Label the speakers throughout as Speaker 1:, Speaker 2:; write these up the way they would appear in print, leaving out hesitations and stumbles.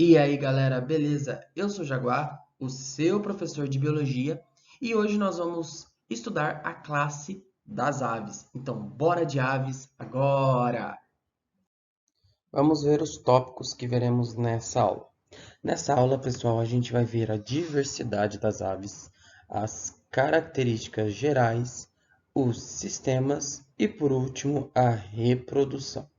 Speaker 1: E aí, galera, beleza? Eu sou o Jaguar, o seu professor de biologia, e hoje nós vamos estudar a classe das aves. Então, bora de aves agora! Vamos ver os tópicos que veremos nessa aula. Nessa aula, pessoal, a gente vai ver a diversidade das aves, as características gerais, os sistemas e, por último, a reprodução.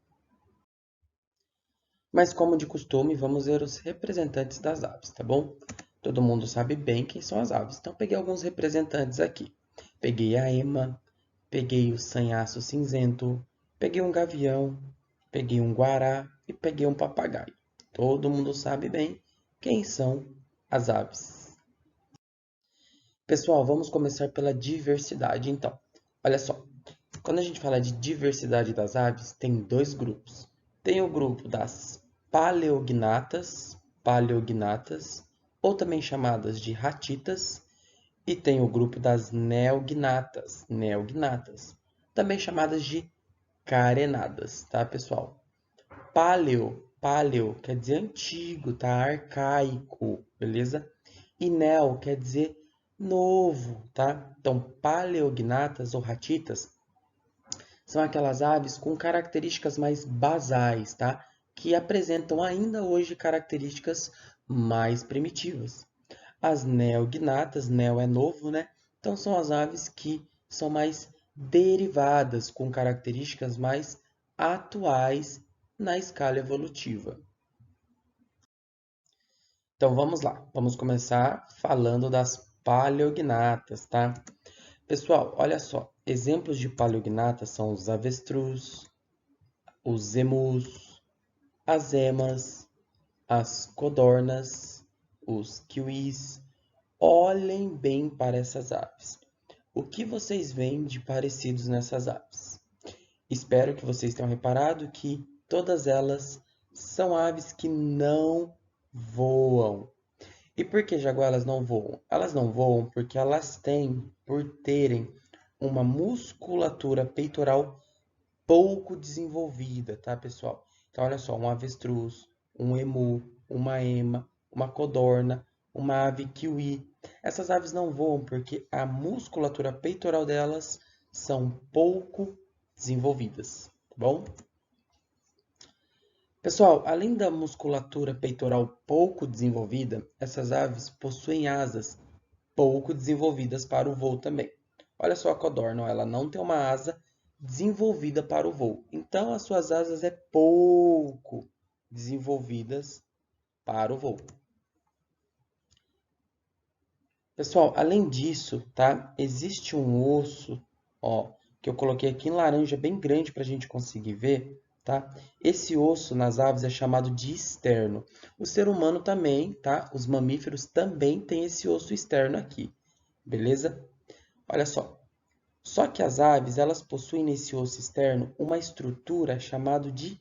Speaker 1: Mas, como de costume, vamos ver os representantes das aves, tá bom? Todo mundo sabe bem quem são as aves, então peguei alguns representantes aqui. Peguei a ema, peguei o sanhaço cinzento, peguei um gavião, peguei um guará e peguei um papagaio. Todo mundo sabe bem quem são as aves. Pessoal, vamos começar pela diversidade, então. Olha só, quando a gente fala de diversidade das aves, tem dois grupos. Tem o grupo das paleognatas, ou também chamadas de ratitas, e tem o grupo das neognatas, também chamadas de carenadas, tá, pessoal? Paleo quer dizer antigo, tá? Arcaico, beleza? E neo quer dizer novo, tá? Então, paleognatas ou ratitas são aquelas aves com características mais basais, tá? Que apresentam ainda hoje características mais primitivas. As neognatas, neo é novo, né? Então são as aves que são mais derivadas, com características mais atuais na escala evolutiva. Então vamos lá, vamos começar falando das paleognatas, tá? Pessoal, olha só, exemplos de paleognatas são os avestruz, os emus, as emas, as codornas, os kiwis. Olhem bem para essas aves. O que vocês veem de parecidos nessas aves? Espero que vocês tenham reparado que todas elas são aves que não voam. E por que, Jaguar, elas não voam? Elas não voam porque elas têm, por terem uma musculatura peitoral pouco desenvolvida, tá, pessoal? Então, olha só, um avestruz, um emu, uma ema, uma codorna, uma ave kiwi. Essas aves não voam porque a musculatura peitoral delas são pouco desenvolvidas, tá bom? Pessoal, além da musculatura peitoral pouco desenvolvida, essas aves possuem asas pouco desenvolvidas para o voo também. Olha só a codorna, ela não tem uma asa desenvolvida para o voo. Então, as suas asas é pouco desenvolvidas para o voo. Pessoal, além disso, tá? Existe um osso, ó, que eu coloquei aqui em laranja bem grande para a gente conseguir ver, tá? Esse osso nas aves é chamado de externo. O ser humano também, tá? Os mamíferos também têm esse osso externo aqui, beleza? Olha só. Só que as aves, elas possuem nesse osso externo uma estrutura chamada de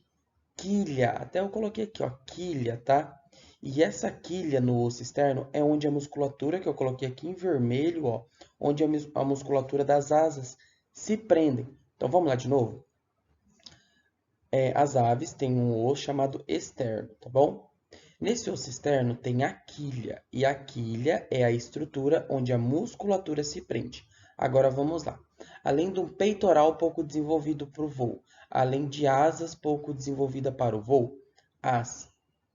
Speaker 1: quilha. Até eu coloquei aqui, ó, quilha, tá? E essa quilha no osso externo é onde a musculatura, que eu coloquei aqui em vermelho, ó, onde a musculatura das asas se prendem. Então vamos lá de novo? As aves têm um osso chamado externo, tá bom? Nesse osso externo tem a quilha, e a quilha é a estrutura onde a musculatura se prende. Agora vamos lá. Além de um peitoral pouco desenvolvido para o voo, além de asas pouco desenvolvidas para o voo, as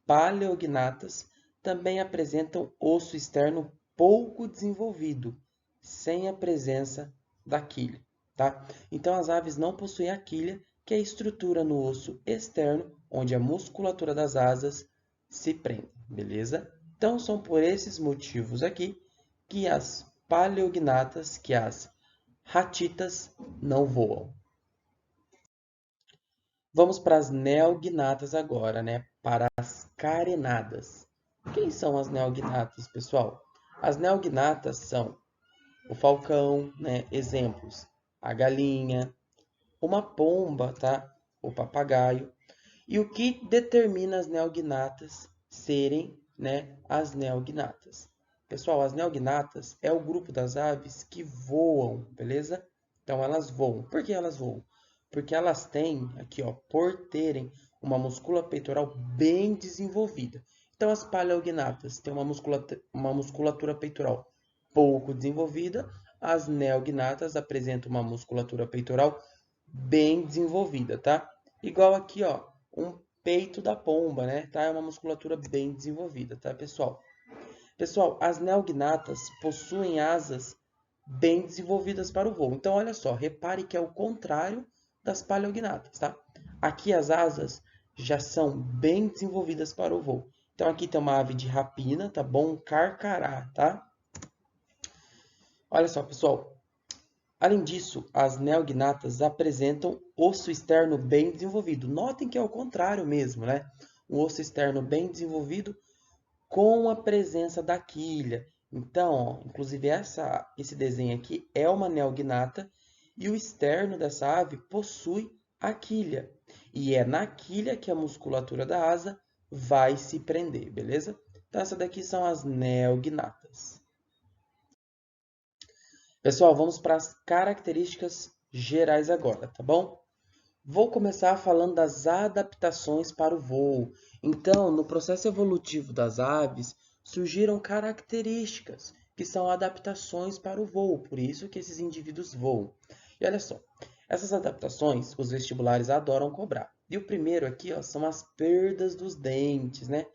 Speaker 1: paleognatas também apresentam osso externo pouco desenvolvido, sem a presença da quilha, tá? Então as aves não possuem a quilha, que é a estrutura no osso externo, onde a musculatura das asas se prende, beleza? Então são por esses motivos aqui que as paleognatas, que as ratitas não voam. Vamos para as neognatas agora, né? Para as carenadas. Quem são as neognatas, pessoal? As neognatas são o falcão, né? Exemplos: a galinha, uma pomba, tá? O papagaio. E o que determina as neognatas serem, né, as neognatas? Pessoal, as neognatas é o grupo das aves que voam, beleza? Então elas voam. Por que elas voam? Porque elas têm, aqui ó, por terem uma musculatura peitoral bem desenvolvida. Então, as paleognatas têm uma musculatura peitoral pouco desenvolvida, as neognatas apresentam uma musculatura peitoral bem desenvolvida, tá? Igual aqui, ó, um peito da pomba, né? Tá? É uma musculatura bem desenvolvida, tá, pessoal? Pessoal, as neognatas possuem asas bem desenvolvidas para o voo. Então, olha só, repare que é o contrário das paleognatas, tá? Aqui as asas já são bem desenvolvidas para o voo. Então, aqui tem uma ave de rapina, tá bom? Um carcará, tá? Olha só, pessoal. Além disso, as neognatas apresentam osso externo bem desenvolvido. Notem que é o contrário mesmo, né? Um osso externo bem desenvolvido com a presença da quilha. Então, ó, inclusive esse desenho aqui é uma neognata e o externo dessa ave possui a quilha. E é na quilha que a musculatura da asa vai se prender, beleza? Então, essas daqui são as neognatas. Pessoal, vamos para as características gerais agora, tá bom? Vou começar falando das adaptações para o voo. Então, no processo evolutivo das aves, surgiram características que são adaptações para o voo, por isso que esses indivíduos voam. E olha só, essas adaptações os vestibulares adoram cobrar. E o primeiro aqui, ó, são as perdas dos dentes, né?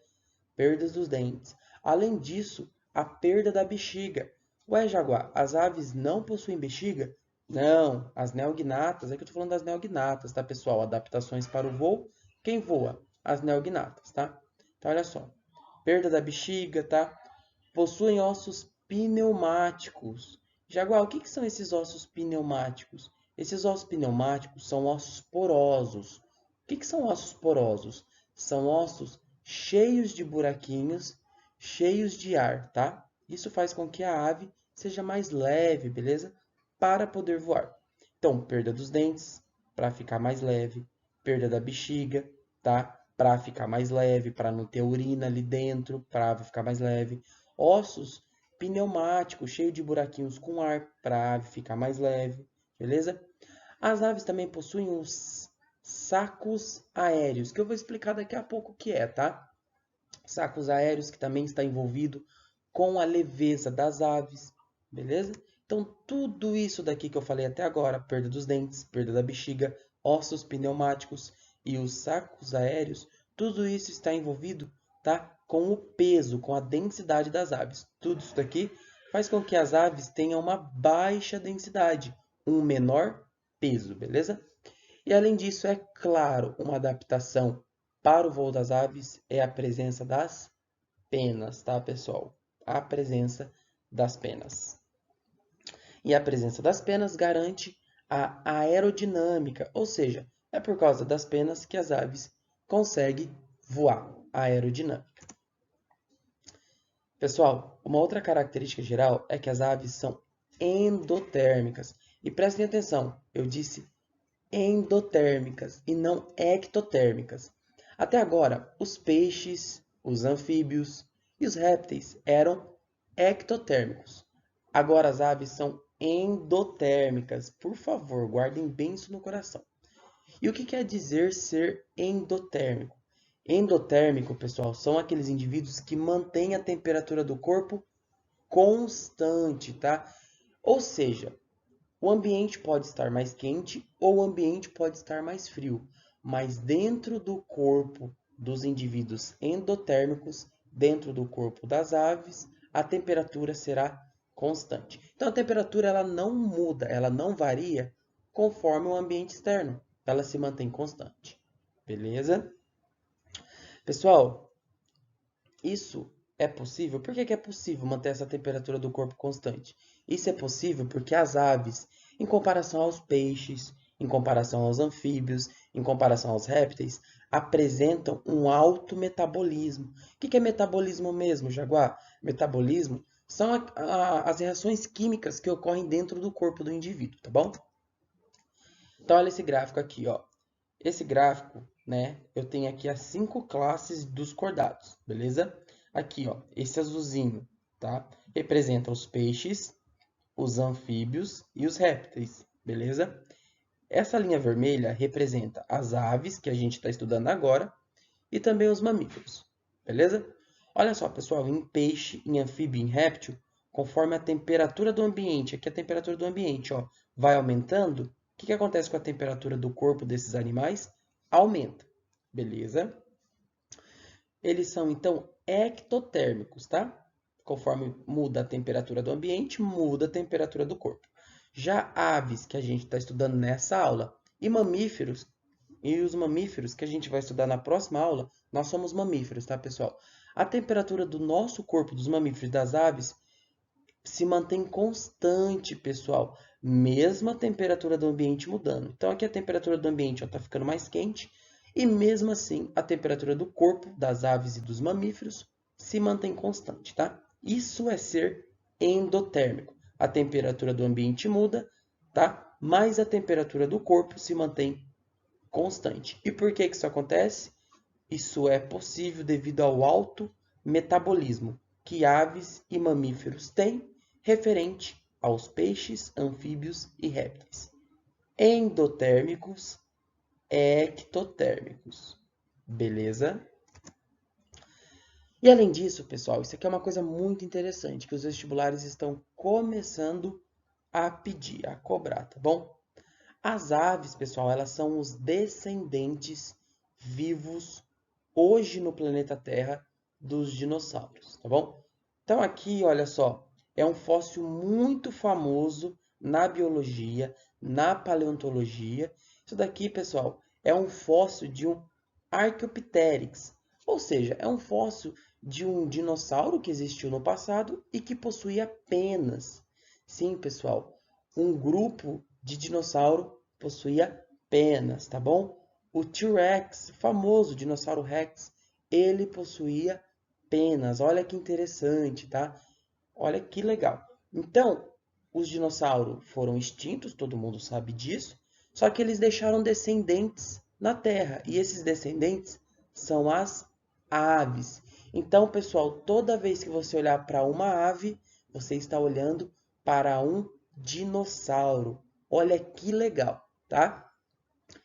Speaker 1: Perdas dos dentes. Além disso, a perda da bexiga. Ué, Jaguar, as aves não possuem bexiga? Não, as neognatas, é que eu tô falando das neognatas, tá, pessoal? Adaptações para o voo. Quem voa? As neognatas, tá? Então, olha só. Perda da bexiga, tá? Possuem ossos pneumáticos. Jaguar, o que são esses ossos pneumáticos? Esses ossos pneumáticos são ossos porosos. O que são ossos porosos? São ossos cheios de buraquinhos, cheios de ar, tá? Isso faz com que a ave seja mais leve, beleza? Para poder voar. Então, perda dos dentes, para ficar mais leve. Perda da bexiga, tá? Para ficar mais leve, para não ter urina ali dentro, para a ave ficar mais leve. Ossos pneumáticos, cheio de buraquinhos com ar, para a ave ficar mais leve, beleza? As aves também possuem os sacos aéreos, que eu vou explicar daqui a pouco o que é, tá? Sacos aéreos que também está envolvido com a leveza das aves, beleza? Então, tudo isso daqui que eu falei até agora, perda dos dentes, perda da bexiga, ossos pneumáticos e os sacos aéreos, tudo isso está envolvido, tá? Com o peso, com a densidade das aves. Tudo isso daqui faz com que as aves tenham uma baixa densidade, um menor peso, beleza? E além disso, é claro, uma adaptação para o voo das aves é a presença das penas, tá, pessoal? A presença das penas. E a presença das penas garante a aerodinâmica, ou seja, é por causa das penas que as aves conseguem voar, a aerodinâmica. Pessoal, uma outra característica geral é que as aves são endotérmicas. E prestem atenção, eu disse endotérmicas e não ectotérmicas. Até agora, os peixes, os anfíbios e os répteis eram ectotérmicos. Agora as aves são endotérmicas. Por favor, guardem bem isso no coração. E o que quer dizer ser endotérmico? Endotérmico, pessoal, são aqueles indivíduos que mantêm a temperatura do corpo constante, tá? Ou seja, o ambiente pode estar mais quente ou o ambiente pode estar mais frio, mas dentro do corpo dos indivíduos endotérmicos, dentro do corpo das aves, a temperatura será constante. Então a temperatura ela não muda, ela não varia conforme o ambiente externo, ela se mantém constante. Beleza? Pessoal, isso é possível? Por que é possível manter essa temperatura do corpo constante? Isso é possível porque as aves, em comparação aos peixes, em comparação aos anfíbios, em comparação aos répteis, apresentam um alto metabolismo. O que é metabolismo mesmo, Jaguar? Metabolismo são as reações químicas que ocorrem dentro do corpo do indivíduo, tá bom? Então, olha esse gráfico aqui, ó. Esse gráfico, né, eu tenho aqui as 5 classes dos cordados, beleza? Aqui, ó, esse azulzinho, tá? Representa os peixes, os anfíbios e os répteis, beleza? Essa linha vermelha representa as aves, que a gente está estudando agora, e também os mamíferos, beleza? Olha só, pessoal, em peixe, em anfíbio, em réptil, conforme a temperatura do ambiente, aqui a temperatura do ambiente, ó, vai aumentando, o que acontece com a temperatura do corpo desses animais? Aumenta, beleza? Eles são, então, ectotérmicos, tá? Conforme muda a temperatura do ambiente, muda a temperatura do corpo. Já aves, que a gente está estudando nessa aula, e mamíferos, e os mamíferos que a gente vai estudar na próxima aula, nós somos mamíferos, tá, pessoal? A temperatura do nosso corpo, dos mamíferos e das aves, se mantém constante, pessoal, mesmo a temperatura do ambiente mudando. Então, aqui a temperatura do ambiente está ficando mais quente, e mesmo assim, a temperatura do corpo das aves e dos mamíferos se mantém constante, tá? Isso é ser endotérmico. A temperatura do ambiente muda, tá? Mas a temperatura do corpo se mantém constante. E por que isso acontece? Isso é possível devido ao alto metabolismo que aves e mamíferos têm referente aos peixes, anfíbios e répteis. Endotérmicos, ectotérmicos. Beleza? E além disso, pessoal, isso aqui é uma coisa muito interessante que os vestibulares estão começando a pedir, a cobrar, tá bom? As aves, pessoal, elas são os descendentes vivos hoje no planeta Terra dos dinossauros, tá bom? Então aqui, olha só, é um fóssil muito famoso na biologia, na paleontologia. Isso daqui, pessoal, é um fóssil de um Archaeopteryx, ou seja, é um fóssil de um dinossauro que existiu no passado e que possuía penas. Sim, pessoal, um grupo de dinossauro possuía penas, tá bom? O T-Rex, famoso dinossauro Rex, ele possuía penas. Olha que interessante, tá? Olha que legal. Então, os dinossauros foram extintos, todo mundo sabe disso, só que eles deixaram descendentes na Terra, e esses descendentes são as aves. Então, pessoal, toda vez que você olhar para uma ave, você está olhando para um dinossauro. Olha que legal, tá?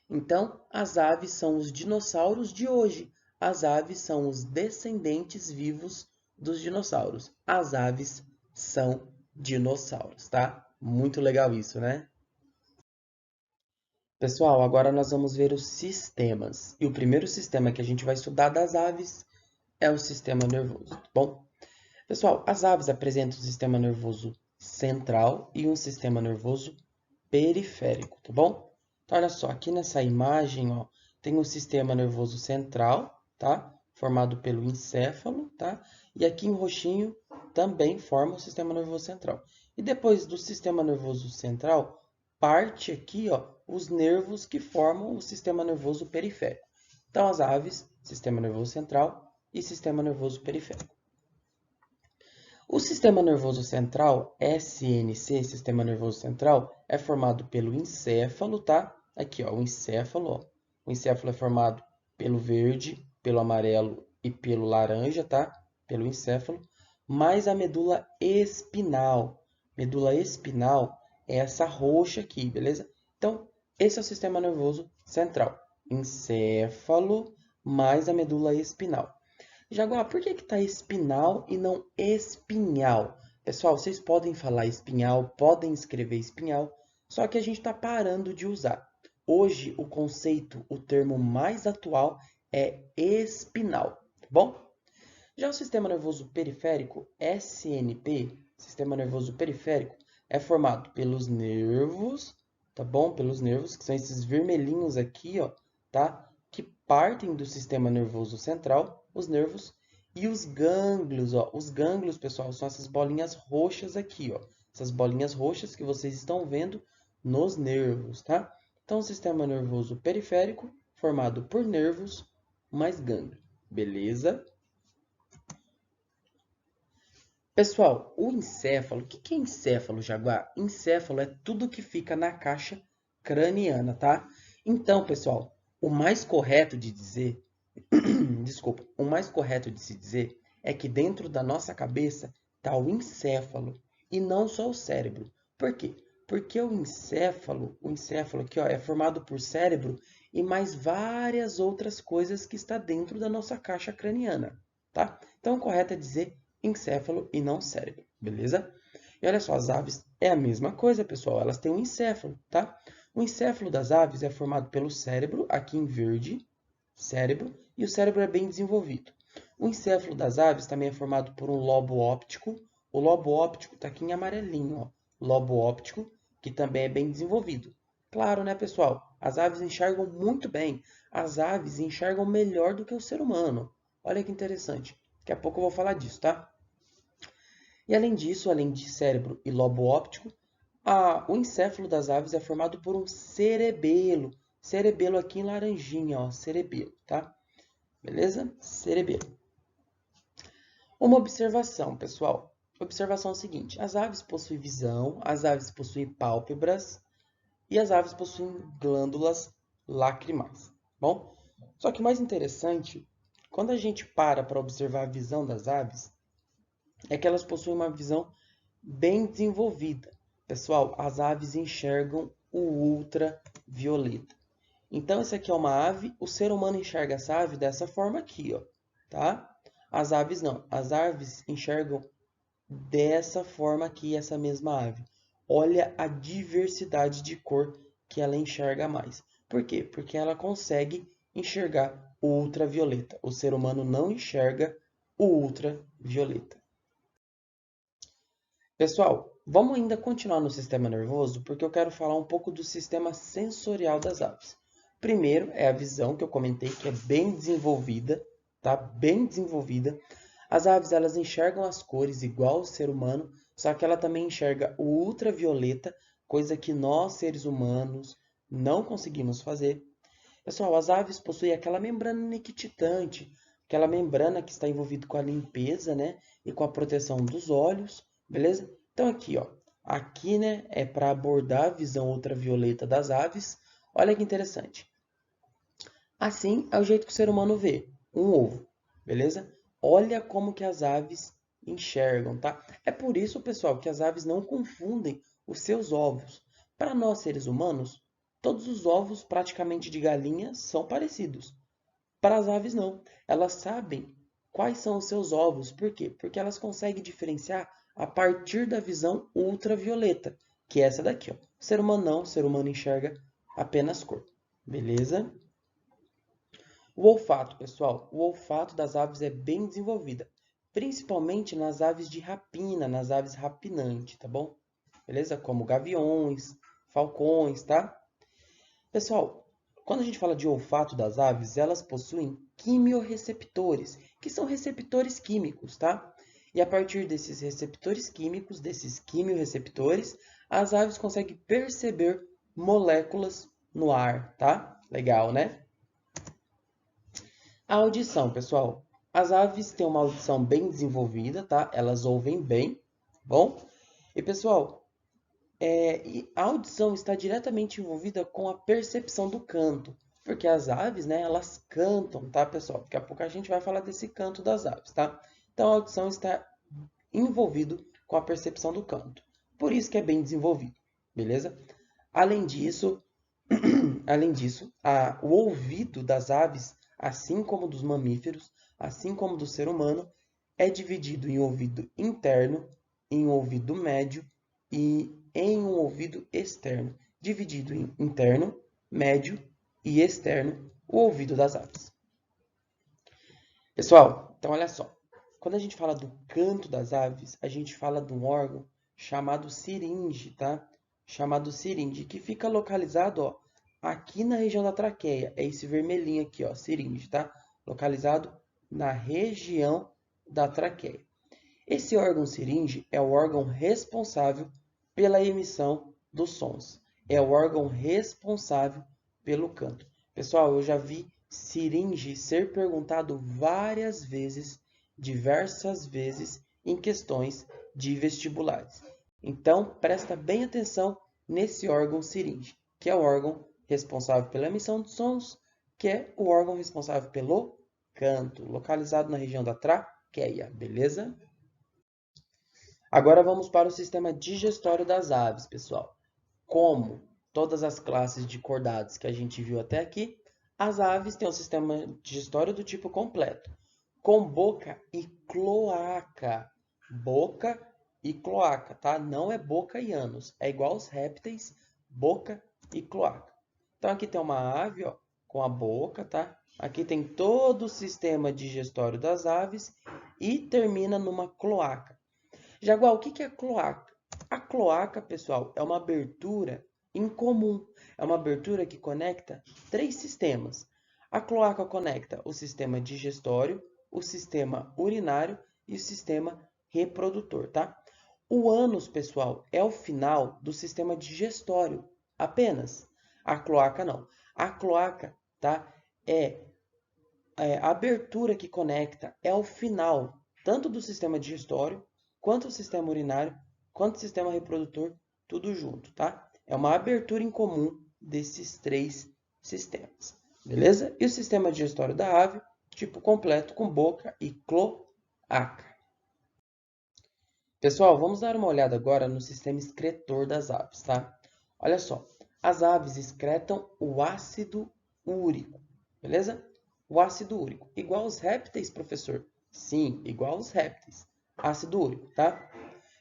Speaker 1: Então, as aves são os dinossauros de hoje. As aves são os descendentes vivos dos dinossauros. As aves são dinossauros, tá? Muito legal isso, né? Pessoal, agora nós vamos ver os sistemas. E o primeiro sistema que a gente vai estudar das aves é o sistema nervoso, tá bom? Pessoal, as aves apresentam um sistema nervoso central e um sistema nervoso periférico, tá bom? Então, olha só, aqui nessa imagem, ó, tem o sistema nervoso central, tá? Formado pelo encéfalo, tá? E aqui em roxinho também forma o sistema nervoso central. E depois do sistema nervoso central, parte aqui, ó, os nervos que formam o sistema nervoso periférico. Então, as aves, sistema nervoso central e sistema nervoso periférico. O sistema nervoso central, SNC, sistema nervoso central, é formado pelo encéfalo, tá? Aqui, ó, o encéfalo, ó. O encéfalo é formado pelo verde, pelo amarelo e pelo laranja, tá? Pelo encéfalo, mais a medula espinal. Medula espinal é essa roxa aqui, beleza? Então, esse é o sistema nervoso central. Encéfalo mais a medula espinal. Jaguar, por que está espinal e não espinhal? Pessoal, vocês podem falar espinhal, podem escrever espinhal, só que a gente está parando de usar. Hoje, o conceito, o termo mais atual é espinal, tá bom? Já o sistema nervoso periférico, SNP, sistema nervoso periférico, é formado pelos nervos, tá bom? Pelos nervos, que são esses vermelhinhos aqui, ó, tá? Que partem do sistema nervoso central, os nervos, e os gânglios, ó. Os gânglios, pessoal, são essas bolinhas roxas aqui, ó. Essas bolinhas roxas que vocês estão vendo nos nervos, tá? Então, o sistema nervoso periférico, formado por nervos mais gânglio, beleza? Pessoal, o encéfalo, o que é encéfalo, Jaguar? Encéfalo é tudo que fica na caixa craniana, tá? Então, pessoal, o mais correto de dizer, desculpa, o mais correto de se dizer é que dentro da nossa cabeça está o encéfalo e não só o cérebro. Por quê? Porque o encéfalo aqui, ó, é formado por cérebro e mais várias outras coisas que está dentro da nossa caixa craniana, tá? Então, o correto é dizer encéfalo e não cérebro, beleza? E olha só, as aves é a mesma coisa, pessoal, elas têm um encéfalo, tá? O encéfalo das aves é formado pelo cérebro, aqui em verde, cérebro, e o cérebro é bem desenvolvido. O encéfalo das aves também é formado por um lobo óptico. O lobo óptico está aqui em amarelinho, ó. Lobo óptico, que também é bem desenvolvido. Claro, né, pessoal? As aves enxergam muito bem. As aves enxergam melhor do que o ser humano. Olha que interessante. Daqui a pouco eu vou falar disso, tá? E além disso, além de cérebro e lobo óptico, o encéfalo das aves é formado por um cerebelo. Cerebelo aqui em laranjinha, ó, cerebelo, tá? Beleza? Cerebelo. Uma observação, pessoal. Observação é o seguinte: as aves possuem visão, as aves possuem pálpebras e as aves possuem glândulas lacrimais. Bom, só que o mais interessante, quando a gente para observar a visão das aves, é que elas possuem uma visão bem desenvolvida. Pessoal, as aves enxergam o ultravioleta. Então, essa aqui é uma ave, o ser humano enxerga essa ave dessa forma aqui, ó, tá? As aves não, as aves enxergam dessa forma aqui, essa mesma ave. Olha a diversidade de cor que ela enxerga mais. Por quê? Porque ela consegue enxergar o ultravioleta. O ser humano não enxerga o ultravioleta. Pessoal, vamos ainda continuar no sistema nervoso, porque eu quero falar um pouco do sistema sensorial das aves. Primeiro é a visão, que eu comentei, que é bem desenvolvida, tá? Bem desenvolvida. As aves, elas enxergam as cores igual o ser humano, só que ela também enxerga o ultravioleta, coisa que nós, seres humanos, não conseguimos fazer. Pessoal, as aves possuem aquela membrana nictitante, aquela membrana que está envolvida com a limpeza, né, e com a proteção dos olhos, beleza? Então aqui, ó, aqui, né, é para abordar a visão ultravioleta das aves. Olha que interessante. Assim é o jeito que o ser humano vê um ovo, beleza? Olha como que as aves enxergam, tá? É por isso, pessoal, que as aves não confundem os seus ovos. Para nós, seres humanos, todos os ovos praticamente de galinha são parecidos. Para as aves, não. Elas sabem quais são os seus ovos. Por quê? Porque elas conseguem diferenciar a partir da visão ultravioleta, que é essa daqui, ó. O ser humano não, o ser humano enxerga apenas cor. Beleza? O olfato, pessoal. O olfato das aves é bem desenvolvida, principalmente nas aves de rapina, nas aves rapinantes, tá bom? Beleza? Como gaviões, falcões, tá? Pessoal, quando a gente fala de olfato das aves, elas possuem quimiorreceptores, que são receptores químicos, tá? E a partir desses receptores químicos, desses quimiorreceptores, as aves conseguem perceber moléculas no ar, tá? Legal, né? A audição, pessoal. As aves têm uma audição bem desenvolvida, tá? Elas ouvem bem, bom? E, pessoal, e a audição está diretamente envolvida com a percepção do canto, porque as aves, né, elas cantam, tá, pessoal? Daqui a pouco a gente vai falar desse canto das aves, tá? Então, a audição está envolvido com a percepção do canto. Por isso que é bem desenvolvido, beleza? Além disso, o ouvido das aves, assim como dos mamíferos, assim como do ser humano, é dividido em ouvido interno, em ouvido médio e em um ouvido externo. Dividido em interno, médio e externo, o ouvido das aves. Pessoal, então olha só. Quando a gente fala do canto das aves, a gente fala de um órgão chamado siringe, tá? Chamado siringe, que fica localizado, ó, aqui na região da traqueia. É esse vermelhinho aqui, ó, siringe, tá? Localizado na região da traqueia. Esse órgão siringe é o órgão responsável pela emissão dos sons. É o órgão responsável pelo canto. Pessoal, eu já vi siringe ser perguntado várias vezes, diversas vezes, em questões de vestibulares. Então, presta bem atenção nesse órgão siringe, que é o órgão responsável pela emissão de sons, que é o órgão responsável pelo canto, localizado na região da traqueia, beleza? Agora vamos para o sistema digestório das aves, pessoal. Como todas as classes de cordados que a gente viu até aqui, as aves têm um sistema digestório do tipo completo. com boca e cloaca. Boca e cloaca, tá? Não é boca e ânus. É igual aos répteis, boca e cloaca. Então, aqui tem uma ave, ó, com a boca, tá? Aqui tem todo o sistema digestório das aves e termina numa cloaca. Jaguar, o que é cloaca? A cloaca, pessoal, é uma abertura incomum. É uma abertura que conecta três sistemas. A cloaca conecta o sistema digestório, o sistema urinário e o sistema reprodutor, tá? O ânus, pessoal, é o final do sistema digestório, apenas. A cloaca não. A cloaca, tá? A abertura que conecta é o final, tanto do sistema digestório, quanto o sistema urinário, quanto o sistema reprodutor, tudo junto, tá? É uma abertura em comum desses três sistemas, beleza? E o sistema digestório da ave, tipo completo com boca e cloaca. Pessoal, vamos dar uma olhada agora no sistema excretor das aves, tá? Olha só, as aves excretam o ácido úrico, beleza? O ácido úrico, igual aos répteis, professor? Sim, igual aos répteis. Ácido úrico, tá?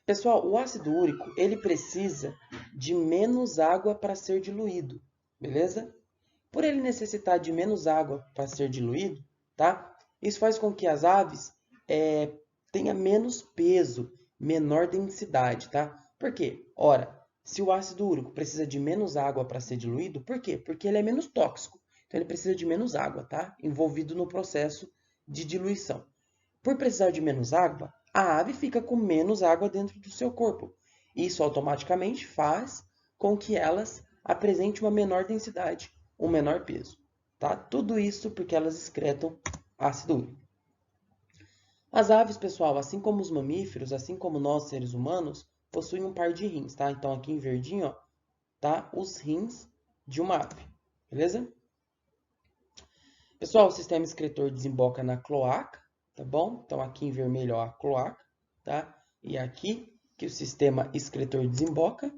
Speaker 1: Pessoal, o ácido úrico, ele precisa de menos água para ser diluído, beleza? Por ele necessitar de menos água para ser diluído, tá? Isso faz com que as aves tenha menos peso, menor densidade, tá? Por quê? Ora, se o ácido úrico precisa de menos água para ser diluído, por quê? Porque ele é menos tóxico. Então, ele precisa de menos água, tá? Envolvido no processo de diluição. Por precisar de menos água, a ave fica com menos água dentro do seu corpo. Isso automaticamente faz com que elas apresentem uma menor densidade, um menor peso. Tá? Tudo isso porque elas excretam ácido úrico. As aves, pessoal, assim como os mamíferos, assim como nós, seres humanos, possuem um par de rins, tá? Então, aqui em verdinho, ó, tá os rins de uma ave, beleza? Pessoal, o sistema excretor desemboca na cloaca, tá bom? Então, aqui em vermelho, ó, a cloaca, tá? E aqui que o sistema excretor desemboca.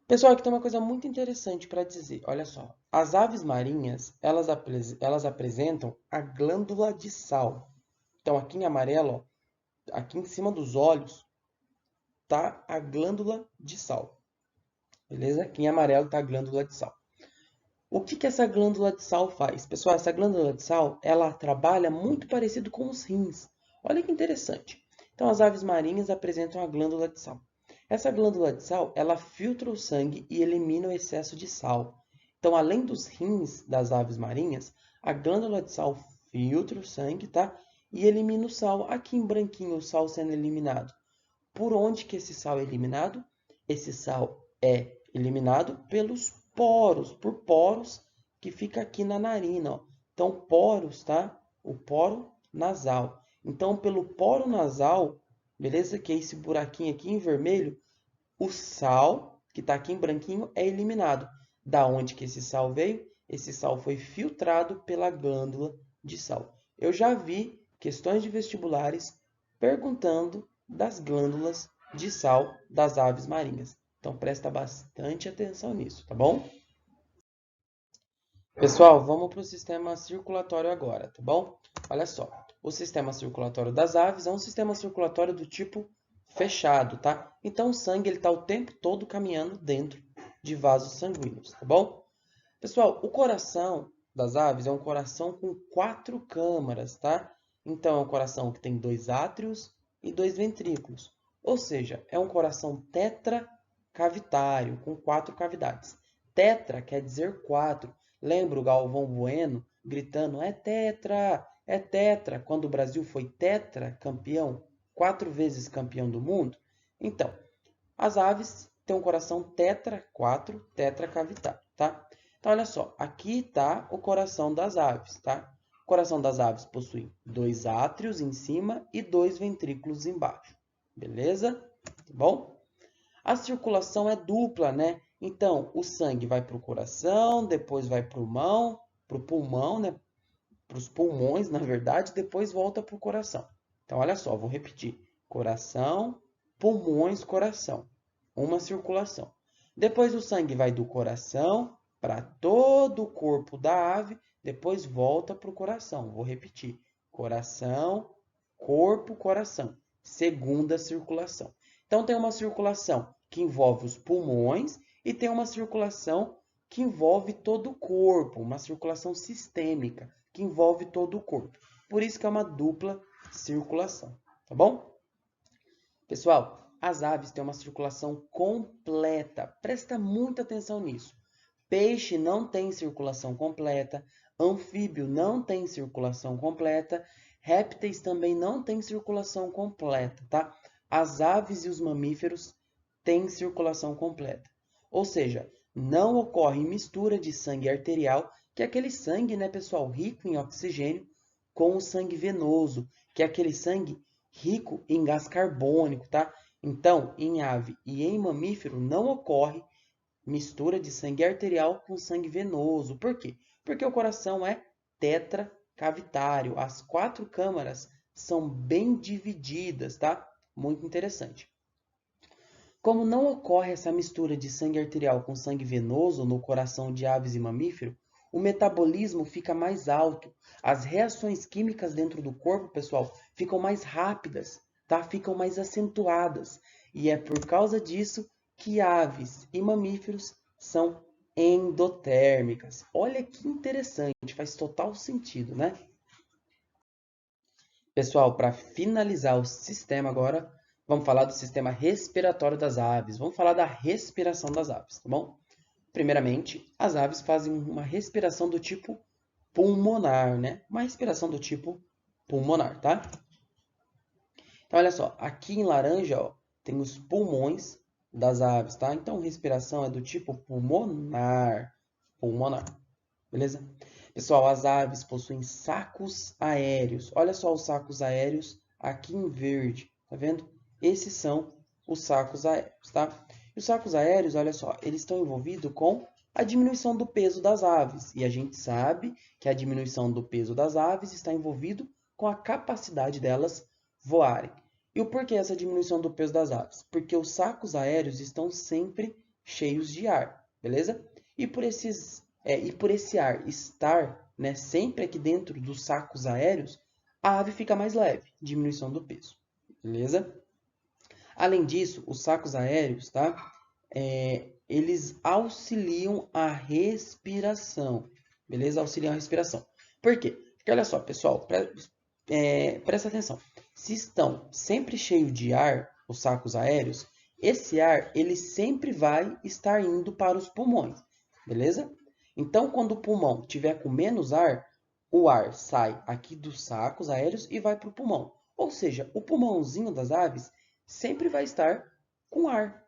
Speaker 1: Pessoal, aqui tem uma coisa muito interessante para dizer. Olha só, as aves marinhas, elas apresentam a glândula de sal. Então, aqui em amarelo, ó, aqui em cima dos olhos, tá a glândula de sal. Beleza? Aqui em amarelo tá a glândula de sal. O que essa glândula de sal faz? Pessoal, essa glândula de sal, ela trabalha muito parecido com os rins. Olha que interessante. Então, as aves marinhas apresentam a glândula de sal. Essa glândula de sal, ela filtra o sangue e elimina o excesso de sal. Então, além dos rins das aves marinhas, a glândula de sal filtra o sangue, tá? E elimina o sal. Aqui em branquinho, o sal sendo eliminado. Por onde que esse sal é eliminado? Esse sal é eliminado pelos poros, por poros que fica aqui na narina, ó. Então, poros, tá? O poro nasal. Então, pelo poro nasal, beleza? Que é esse buraquinho aqui em vermelho, o sal, que está aqui em branquinho, é eliminado. Da onde que esse sal veio? Esse sal foi filtrado pela glândula de sal. Eu já vi questões de vestibulares perguntando das glândulas de sal das aves marinhas. Então presta bastante atenção nisso, tá bom? Pessoal, vamos para o sistema circulatório agora, tá bom? Olha só, o sistema circulatório das aves é um sistema circulatório do tipo fechado, tá? Então o sangue está o tempo todo caminhando dentro de vasos sanguíneos, tá bom? Pessoal, o coração das aves é um coração com 4 câmaras, tá? Então é um coração que tem 2 átrios e 2 ventrículos. Ou seja, é um coração tetracavitário, com 4 cavidades. Tetra quer dizer 4. Lembra o Galvão Bueno gritando: é tetra, é tetra, quando o Brasil foi tetracampeão, 4 vezes campeão do mundo? Então, as aves têm um coração tetra, 4, tetracavitário, tá? Então, olha só, aqui está o coração das aves, tá? O coração das aves possui 2 átrios em cima e 2 ventrículos embaixo, beleza? Tá bom? A circulação é dupla, né? Então, o sangue vai para o coração, depois vai para o pulmão, né? Para os pulmões, na verdade, depois volta para o coração. Então, olha só, vou repetir. Coração, pulmões, coração. Uma circulação. Depois o sangue vai do coração para todo o corpo da ave, depois volta para o coração. Vou repetir. coração, corpo, coração. Segunda circulação. Então, tem uma circulação que envolve os pulmões e tem uma circulação que envolve todo o corpo, uma circulação sistêmica que envolve todo o corpo. Por isso que é uma dupla circulação, tá bom? Pessoal, as aves têm uma circulação completa. Presta muita atenção nisso. Peixe não tem circulação completa, anfíbio não tem circulação completa, répteis também não têm circulação completa, tá? As aves e os mamíferos têm circulação completa. Ou seja, não ocorre mistura de sangue arterial, que é aquele sangue, né, pessoal, rico em oxigênio, com o sangue venoso, que é aquele sangue rico em gás carbônico, tá? Então, em ave e em mamífero não ocorre mistura de sangue arterial com sangue venoso. Por quê? Porque o coração é tetracavitário. As 4 câmaras são bem divididas, tá? Muito interessante. Como não ocorre essa mistura de sangue arterial com sangue venoso no coração de aves e mamíferos, o metabolismo fica mais alto. As reações químicas dentro do corpo, pessoal, ficam mais rápidas, tá? Ficam mais acentuadas. E é por causa disso que aves e mamíferos são endotérmicas. Olha que interessante, faz total sentido, né? Pessoal, para finalizar o sistema agora, vamos falar do sistema respiratório das aves. Vamos falar da respiração das aves, tá bom? Primeiramente, as aves fazem uma respiração do tipo pulmonar, né? Uma respiração do tipo pulmonar, tá? Então, olha só, aqui em laranja, ó, tem os pulmões das aves, tá? Então, respiração é do tipo pulmonar, pulmonar, beleza? Pessoal, as aves possuem sacos aéreos. Olha só os sacos aéreos aqui em verde, tá vendo? Esses são os sacos aéreos, tá? E os sacos aéreos, olha só, eles estão envolvidos com a diminuição do peso das aves. E a gente sabe que a diminuição do peso das aves está envolvido com a capacidade delas voarem. E o porquê essa diminuição do peso das aves? Porque os sacos aéreos estão sempre cheios de ar, beleza? E por esse ar estar, né, sempre aqui dentro dos sacos aéreos, a ave fica mais leve, diminuição do peso, beleza? Além disso, os sacos aéreos, tá? Eles auxiliam a respiração, beleza? Auxiliam a respiração. Por quê? Porque olha só, pessoal, presta atenção. Se estão sempre cheios de ar, os sacos aéreos, esse ar ele sempre vai estar indo para os pulmões, beleza? Então, quando o pulmão tiver com menos ar, o ar sai aqui dos sacos aéreos e vai para o pulmão. Ou seja, o pulmãozinho das aves sempre vai estar com ar.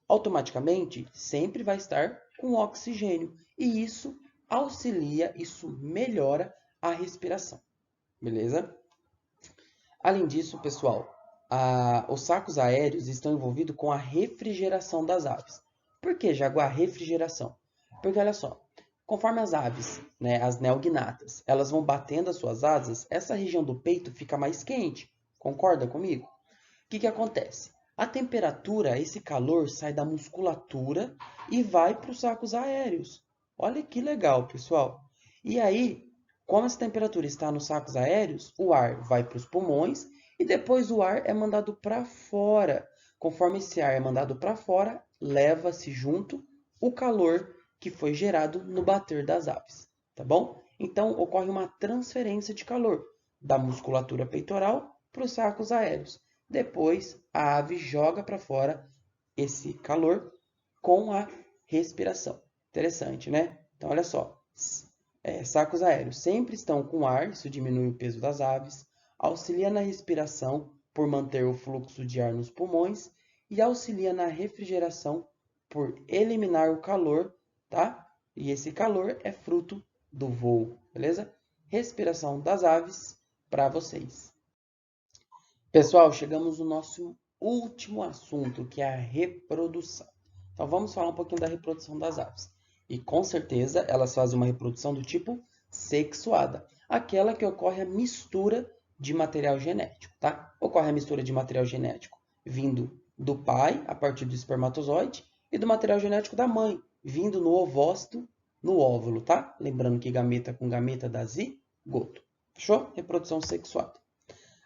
Speaker 1: Automaticamente, sempre vai estar com oxigênio. E isso auxilia, isso melhora a respiração. Beleza? Além disso, pessoal, os sacos aéreos estão envolvidos com a refrigeração das aves. Por que, Jaguar, refrigeração? Porque, olha só, conforme as aves, né, as neognatas, elas vão batendo as suas asas, essa região do peito fica mais quente. Concorda comigo? O que acontece? A temperatura, esse calor, sai da musculatura e vai para os sacos aéreos. Olha que legal, pessoal. E aí, como essa temperatura está nos sacos aéreos, o ar vai para os pulmões e depois o ar é mandado para fora. Conforme esse ar é mandado para fora, leva-se junto o calor que foi gerado no bater das aves, tá bom? Então, ocorre uma transferência de calor da musculatura peitoral para os sacos aéreos. Depois, a ave joga para fora esse calor com a respiração. Interessante, né? Então, olha só. Sacos aéreos sempre estão com ar, isso diminui o peso das aves, auxilia na respiração por manter o fluxo de ar nos pulmões e auxilia na refrigeração por eliminar o calor, tá? E esse calor é fruto do voo, beleza? Respiração das aves para vocês. Pessoal, chegamos no nosso último assunto, que é a reprodução. Então, vamos falar um pouquinho da reprodução das aves. E, com certeza, elas fazem uma reprodução do tipo sexuada. Aquela que ocorre a mistura de material genético, tá? Ocorre a mistura de material genético vindo do pai, a partir do espermatozoide, e do material genético da mãe, vindo no ovócito, no óvulo, tá? Lembrando que gameta com gameta dá zigoto. Fechou? Reprodução sexuada.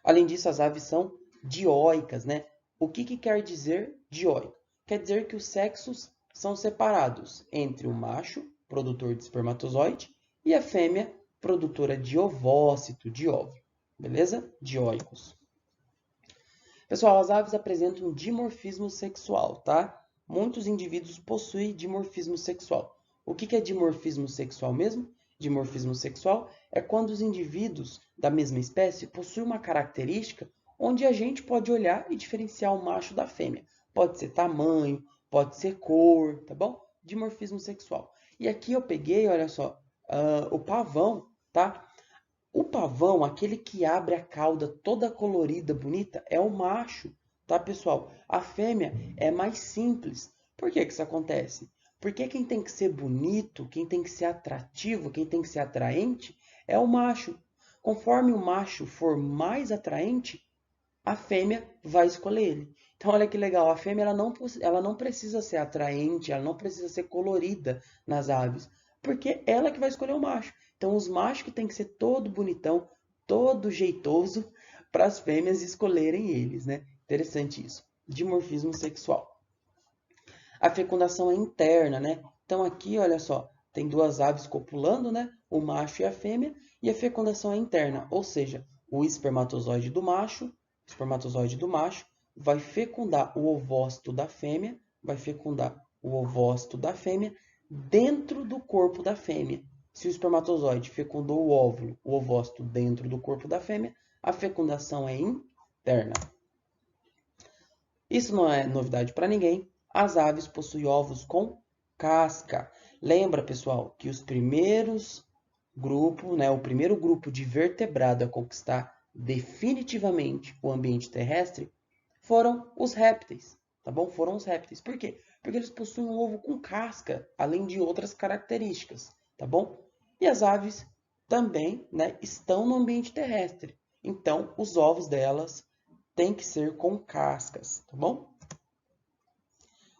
Speaker 1: Além disso, as aves são dioicas, né? O que quer dizer dioico? Quer dizer que os sexos são separados entre o macho, produtor de espermatozoide, e a fêmea, produtora de ovócito, de óvulo. Beleza? Dioicos. Pessoal, as aves apresentam dimorfismo sexual, tá? Muitos indivíduos possuem dimorfismo sexual. O que é dimorfismo sexual mesmo? Dimorfismo sexual é quando os indivíduos da mesma espécie possuem uma característica onde a gente pode olhar e diferenciar o macho da fêmea. Pode ser tamanho, pode ser cor, tá bom? Dimorfismo sexual. E aqui eu peguei, olha só, o pavão, tá? O pavão, aquele que abre a cauda toda colorida, bonita, é o macho, tá, pessoal? A fêmea é mais simples. Por que isso acontece? Porque quem tem que ser bonito, quem tem que ser atrativo, quem tem que ser atraente é o macho. Conforme o macho for mais atraente, a fêmea vai escolher ele. Então, olha que legal, a fêmea ela não precisa ser atraente, ela não precisa ser colorida nas aves, porque ela que vai escolher o macho. Então, os machos que tem que ser todo bonitão, todo jeitoso, para as fêmeas escolherem eles, né? Interessante isso. Dimorfismo sexual. A fecundação é interna, né? Então, aqui, olha só, tem duas aves copulando, né? O macho e a fêmea, e a fecundação é interna, ou seja, o espermatozoide do macho vai fecundar o ovócito da fêmea, dentro do corpo da fêmea. Se o espermatozoide fecundou o ovócito dentro do corpo da fêmea, a fecundação é interna. Isso não é novidade para ninguém. As aves possuem ovos com casca. Lembra, pessoal, que os primeiros grupos, né, o primeiro grupo de vertebrado a conquistar definitivamente o ambiente terrestre foram os répteis, tá bom? Foram os répteis. Por quê? Porque eles possuem um ovo com casca, além de outras características, tá bom? E as aves também, né, estão no ambiente terrestre. Então, os ovos delas têm que ser com cascas, tá bom?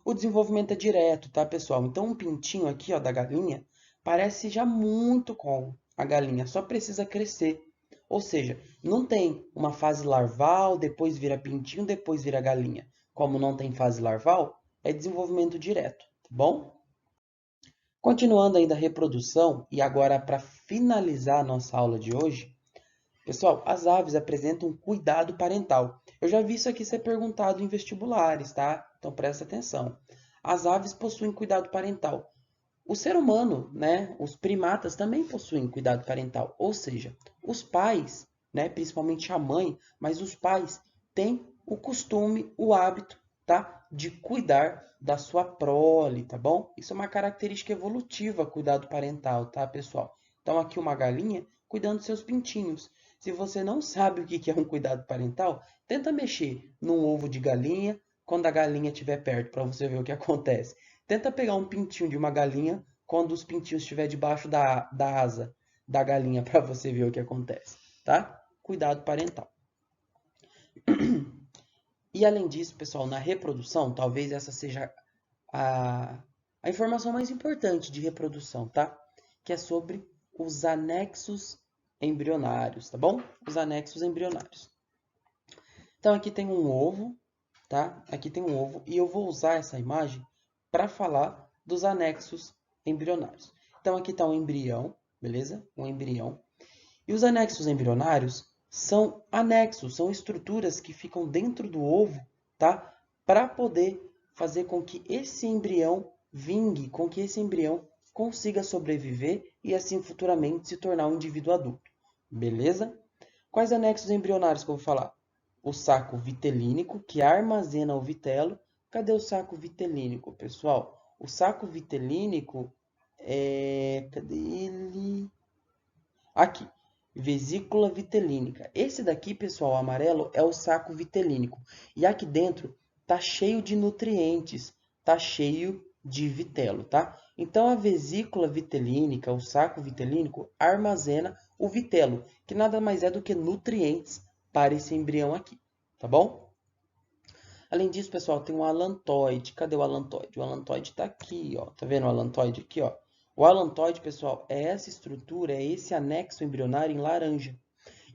Speaker 1: O desenvolvimento é direto, tá, pessoal? Então, um pintinho aqui, ó, da galinha, parece já muito com a galinha, só precisa crescer. Ou seja, não tem uma fase larval, depois vira pintinho, depois vira galinha. Como não tem fase larval, é desenvolvimento direto, tá bom? Continuando aí da reprodução, e agora para finalizar a nossa aula de hoje, pessoal, as aves apresentam cuidado parental. Eu já vi isso aqui ser perguntado em vestibulares, tá? Então presta atenção. As aves possuem cuidado parental. O ser humano, né, os primatas também possuem cuidado parental, ou seja, os pais, né, principalmente a mãe, mas os pais têm o costume, o hábito, tá, de cuidar da sua prole, tá bom? Isso é uma característica evolutiva, cuidado parental, tá, pessoal? Então aqui uma galinha cuidando dos seus pintinhos. Se você não sabe o que é um cuidado parental, tenta mexer num ovo de galinha quando a galinha estiver perto, para você ver o que acontece. Tenta pegar um pintinho de uma galinha quando os pintinhos estiver debaixo da asa da galinha para você ver o que acontece, tá? Cuidado parental. E além disso, pessoal, na reprodução, talvez essa seja a informação mais importante de reprodução, tá? Que é sobre os anexos embrionários, tá bom? Os anexos embrionários. Então aqui tem um ovo, tá? Aqui tem um ovo e eu vou usar essa imagem para falar dos anexos embrionários. Então aqui está um embrião, beleza? Um embrião. E os anexos embrionários são anexos, são estruturas que ficam dentro do ovo, tá? Para poder fazer com que esse embrião vingue, com que esse embrião consiga sobreviver e assim futuramente se tornar um indivíduo adulto. Beleza? Quais anexos embrionários que eu vou falar? O saco vitelínico, que armazena o vitelo. Cadê o saco vitelínico, pessoal? O saco vitelínico cadê ele? Aqui. Vesícula vitelínica. Esse daqui, pessoal, amarelo, é o saco vitelínico. E aqui dentro tá cheio de nutrientes, tá cheio de vitelo, tá? Então a vesícula vitelínica, o saco vitelínico, armazena o vitelo, que nada mais é do que nutrientes para esse embrião aqui, tá bom? Além disso, pessoal, tem um alantoide. Cadê o alantoide? O alantoide está aqui, ó. Tá vendo o alantoide aqui, ó? O alantoide, pessoal, é essa estrutura, é esse anexo embrionário em laranja.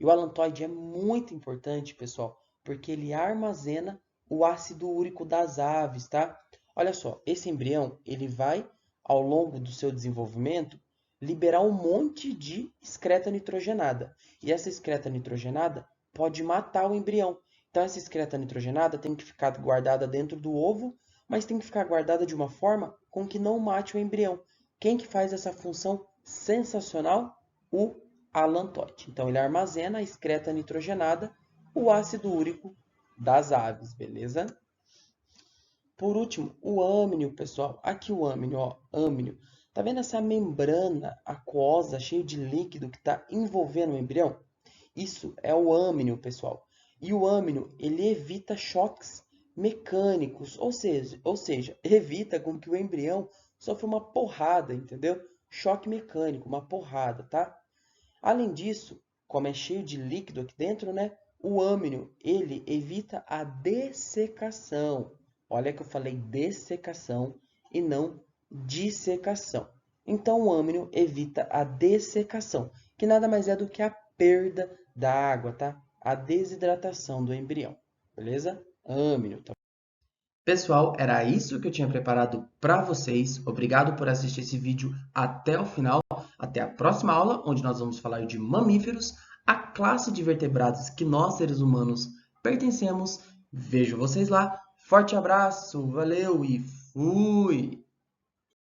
Speaker 1: E o alantoide é muito importante, pessoal, porque ele armazena o ácido úrico das aves, tá? Olha só, esse embrião, ele vai, ao longo do seu desenvolvimento, liberar um monte de excreta nitrogenada. E essa excreta nitrogenada pode matar o embrião. Então, essa excreta nitrogenada tem que ficar guardada dentro do ovo, mas tem que ficar guardada de uma forma com que não mate o embrião. Quem que faz essa função sensacional? O alantoide. Então, ele armazena a excreta nitrogenada, o ácido úrico das aves, beleza? Por último, o âmnio, pessoal. Aqui o âmnio, ó, âmnio. Tá vendo essa membrana aquosa, cheia de líquido que está envolvendo o embrião? Isso é o âmnio, pessoal. E o âmnio, ele evita choques mecânicos, ou seja, evita com que o embrião sofra uma porrada, entendeu? Choque mecânico, uma porrada, tá? Além disso, como é cheio de líquido aqui dentro, né? O âmnio, ele evita a dessecação. Olha que eu falei dessecação e não dissecação. Então, o âmnio evita a dessecação, que nada mais é do que a perda da água, tá? A desidratação do embrião, beleza? Âmnio, tá? Pessoal, era isso que eu tinha preparado para vocês. Obrigado por assistir esse vídeo até o final. Até a próxima aula, onde nós vamos falar de mamíferos, a classe de vertebrados que nós, seres humanos, pertencemos. Vejo vocês lá. Forte abraço, valeu e fui!